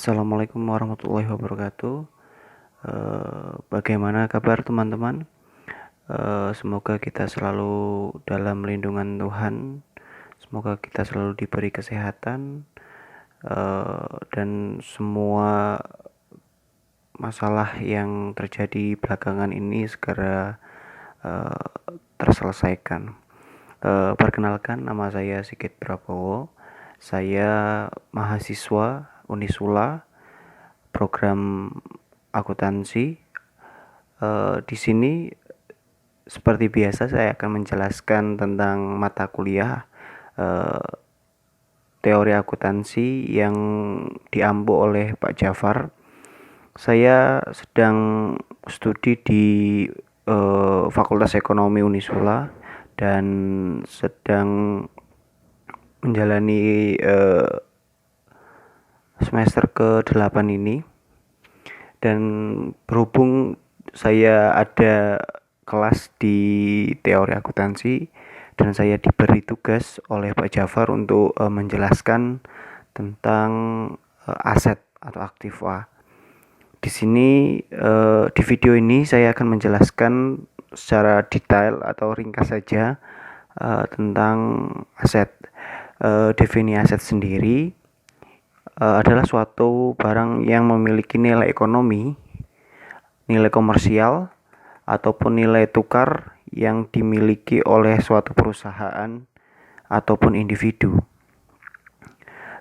Assalamualaikum warahmatullahi wabarakatuh. Bagaimana kabar teman-teman? Semoga kita selalu dalam lindungan Tuhan. Semoga kita selalu diberi kesehatan dan semua masalah yang terjadi belakangan ini segera terselesaikan. Perkenalkan, nama saya Sigit Prabowo. Saya mahasiswa Unisula program akuntansi. Di sini seperti biasa saya akan menjelaskan tentang mata kuliah teori akuntansi yang diampu oleh Pak Jafar. Saya sedang studi di Fakultas Ekonomi Unisula dan sedang menjalani semester ke-8 ini. Dan berhubung saya ada kelas di teori akuntansi dan saya diberi tugas oleh Pak Jafar untuk menjelaskan tentang aset atau aktiva. Di sini di video ini saya akan menjelaskan secara detail atau ringkas saja tentang aset. Definisi aset sendiri adalah suatu barang yang memiliki nilai ekonomi, nilai komersial, ataupun nilai tukar yang dimiliki oleh suatu perusahaan ataupun individu.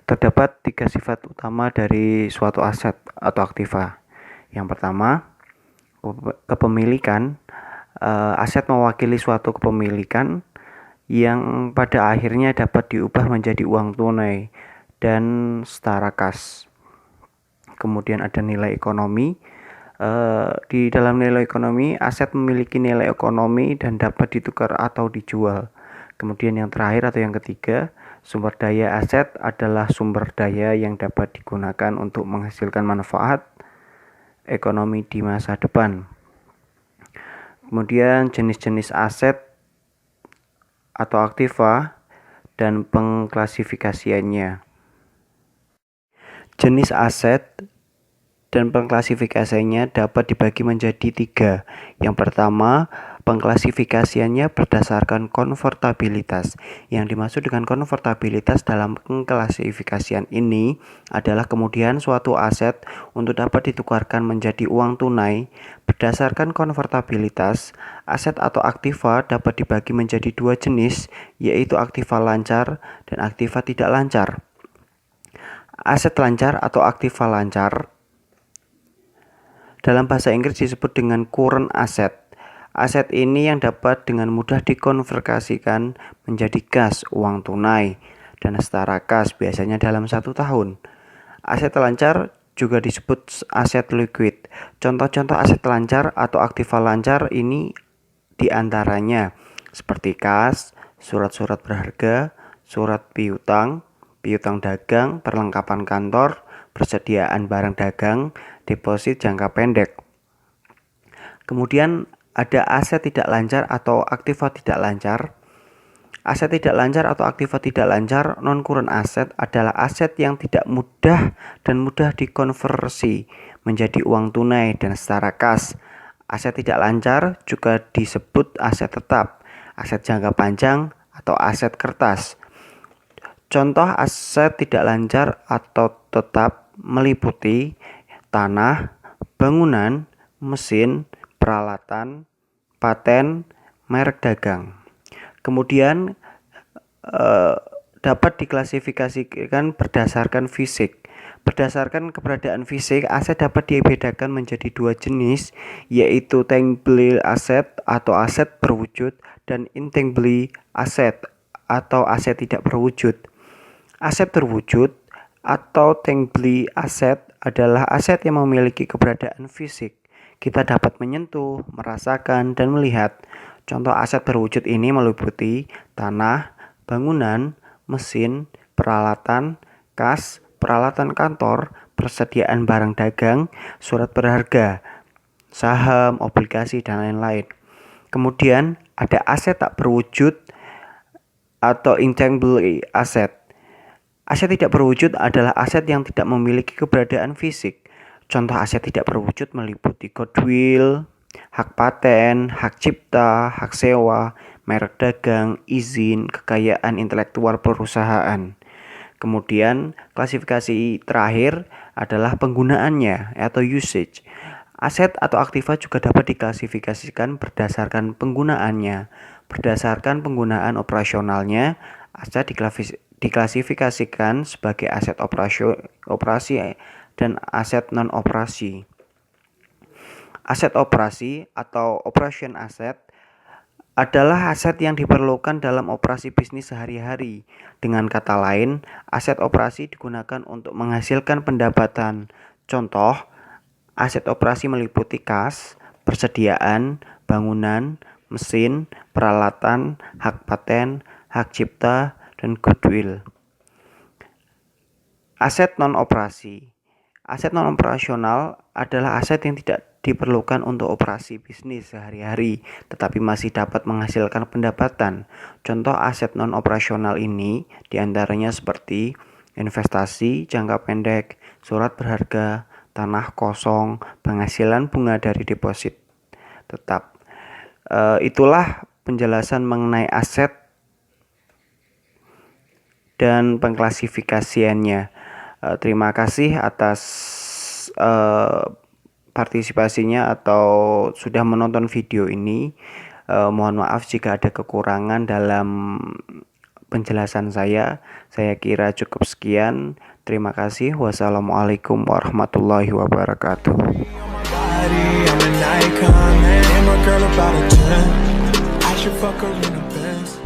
Terdapat 3 sifat utama dari suatu aset atau aktiva. Yang pertama, kepemilikan. Aset mewakili suatu kepemilikan yang pada akhirnya dapat diubah menjadi uang tunai dan setara kas. Kemudian ada nilai ekonomi. Di dalam nilai ekonomi, aset memiliki nilai ekonomi dan dapat ditukar atau dijual. Kemudian yang terakhir atau yang ketiga, sumber daya aset adalah sumber daya yang dapat digunakan untuk menghasilkan manfaat ekonomi di masa depan. Kemudian jenis-jenis aset atau aktiva dan pengklasifikasiannya. Jenis aset dan pengklasifikasiannya dapat dibagi menjadi 3. Yang pertama, pengklasifikasiannya berdasarkan konvertibilitas. Yang dimaksud dengan konvertibilitas dalam pengklasifikasian ini adalah kemudian suatu aset untuk dapat ditukarkan menjadi uang tunai. Berdasarkan konvertibilitas, aset atau aktiva dapat dibagi menjadi 2 jenis, yaitu aktiva lancar dan aktiva tidak lancar. Aset lancar atau aktiva lancar dalam bahasa Inggris disebut dengan current asset. Aset ini yang dapat dengan mudah dikonversikan menjadi kas, uang tunai, dan setara kas biasanya dalam 1 tahun. Aset lancar juga disebut aset liquid. Contoh-contoh aset lancar atau aktiva lancar ini diantaranya seperti kas, surat-surat berharga, surat piutang, piutang dagang, perlengkapan kantor, persediaan barang dagang, deposit jangka pendek. Kemudian ada aset tidak lancar atau aktiva tidak lancar. Aset tidak lancar atau aktiva tidak lancar non-current asset adalah aset yang tidak mudah dan mudah dikonversi menjadi uang tunai dan setara kas. Aset tidak lancar juga disebut aset tetap, aset jangka panjang, atau aset kertas. Contoh aset tidak lancar atau tetap meliputi tanah, bangunan, mesin, peralatan, paten, merek dagang. Kemudian dapat diklasifikasikan berdasarkan fisik. Berdasarkan keberadaan fisik, aset dapat dibedakan menjadi 2 jenis, yaitu tangible asset atau aset berwujud dan intangible asset atau aset tidak berwujud. Aset berwujud atau tangible asset adalah aset yang memiliki keberadaan fisik. Kita dapat menyentuh, merasakan, dan melihat. Contoh aset berwujud ini meliputi tanah, bangunan, mesin, peralatan, kas, peralatan kantor, persediaan barang dagang, surat berharga, saham, obligasi, dan lain-lain. Kemudian ada aset tak berwujud atau intangible asset. Aset tidak berwujud adalah aset yang tidak memiliki keberadaan fisik. Contoh aset tidak berwujud meliputi goodwill, hak paten, hak cipta, hak sewa, merek dagang, izin, kekayaan intelektual perusahaan. Kemudian klasifikasi terakhir adalah penggunaannya atau usage. Aset atau aktiva juga dapat diklasifikasikan berdasarkan penggunaannya. Berdasarkan penggunaan operasionalnya, aset diklasifikasikan sebagai aset operasi dan aset non-operasi. Aset operasi atau operation asset adalah aset yang diperlukan dalam operasi bisnis sehari-hari. Dengan kata lain, aset operasi digunakan untuk menghasilkan pendapatan. Contoh, aset operasi meliputi kas, persediaan, bangunan, mesin, peralatan, hak paten, hak cipta, dan goodwill. Aset non-operasi. Aset non-operasional adalah aset yang tidak diperlukan untuk operasi bisnis sehari-hari, tetapi masih dapat menghasilkan pendapatan. Contoh aset non-operasional ini diantaranya seperti investasi jangka pendek, surat berharga, tanah kosong, penghasilan bunga dari deposit tetap. Itulah penjelasan mengenai aset dan pengklasifikasiannya. Terima kasih atas partisipasinya atau sudah menonton video ini. Mohon maaf jika ada kekurangan dalam penjelasan saya. Saya kira cukup sekian. Terima kasih. Wassalamualaikum warahmatullahi wabarakatuh. I'm an icon, man. And my girl about a 10. I should fuck her in a Benz.